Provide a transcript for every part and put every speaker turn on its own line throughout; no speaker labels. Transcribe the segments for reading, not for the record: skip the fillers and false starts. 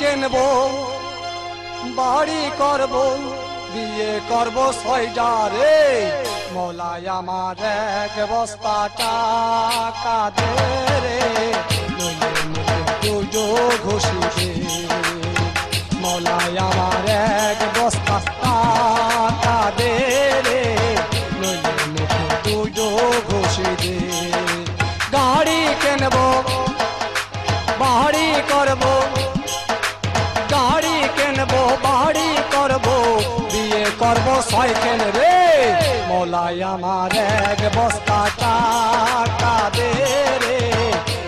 কিনবো বাড়ি করবো বিয়ে করবো 6টা রে মৌলাই আমার এক বস্তা টাকা দে রে নইলে মুখে দুটো ঘুষি দে মৌলাই আমার এক বস্তা টাকা দে রে নইলে মুখে দুটো ঘুষি দে গাড়ি কিনবো বাড়ি করবো গাড়ি কিনবো বাড়ি করবো বিয়ে করবো 6 রে মৌলাই আমার এক বস্তা টাকা দে রে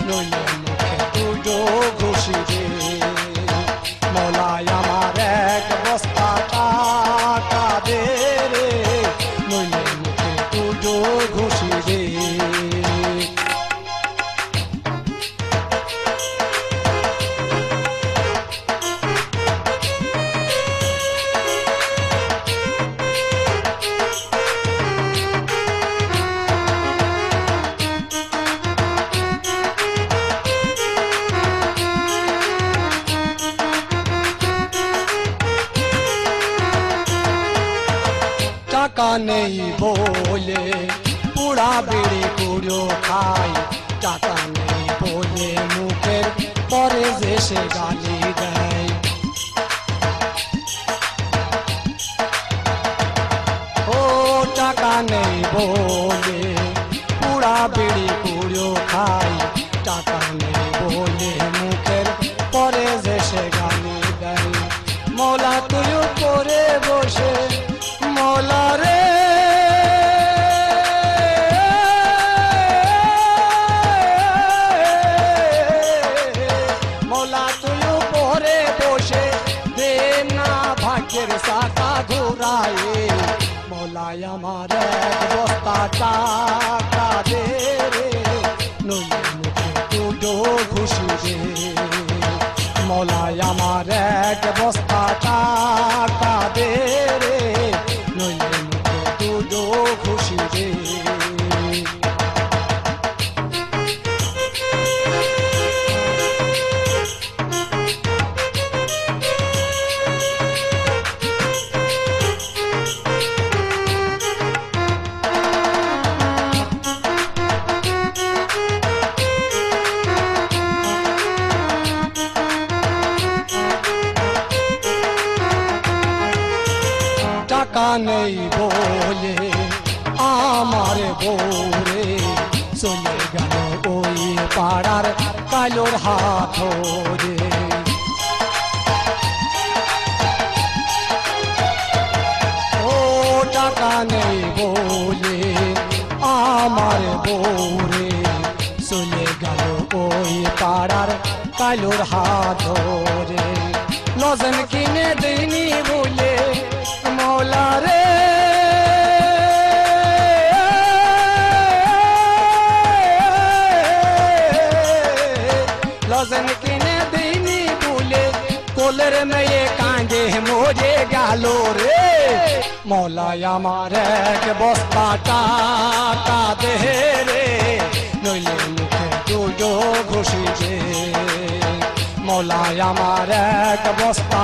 নইলে মুখে দুটো ঘুষি দে মৌলাই আমার এক বস্তা টাকা দে রে নইলে মুখে দুটো ঘুষি দে টাকা নেই বলে পুরা বিড়ি কুড়ো খাই টাকা নেই বলে মুখের পরে যে সে গালি দেয় ও টাকা নেই বলে পুরা বিড়ি কুড়ো খাই টাকা নেই বলে মুখের পরে যে সে গালি দেয় মৌলা তুই করে বসে মৌলা রে মৌলা তুই পরে বসে দে না ভাগ্যের চাকা ঘুরায় মৌলাই আমার এক বস্তা টাকা দে রে নইলে মুখে দুটো ঘুষি দে মৌলাই আমার এক বস্তা টাকা দে রে নইলে মুখে দুটো ঘুষি দে টাকা নেই বলে আমার বউরে চলে গেল ওই পাড়ার কালোর হাত ধরে ও টাকা নেই বলে আমার বউরে চলে গেল ওই পাড়ার কালোর হাত ধরে লজেন কিনে দিনি বলে মৌলা রে লজেন কিনে দিনি বলে কোলের মেয়ে কাঁদে মরে গেল রে মৌলাই আমার এক বস্তা টাকা দে রে নইলে মুখে দুটো ঘুষি দে মৌলাই আমার এক বস্তা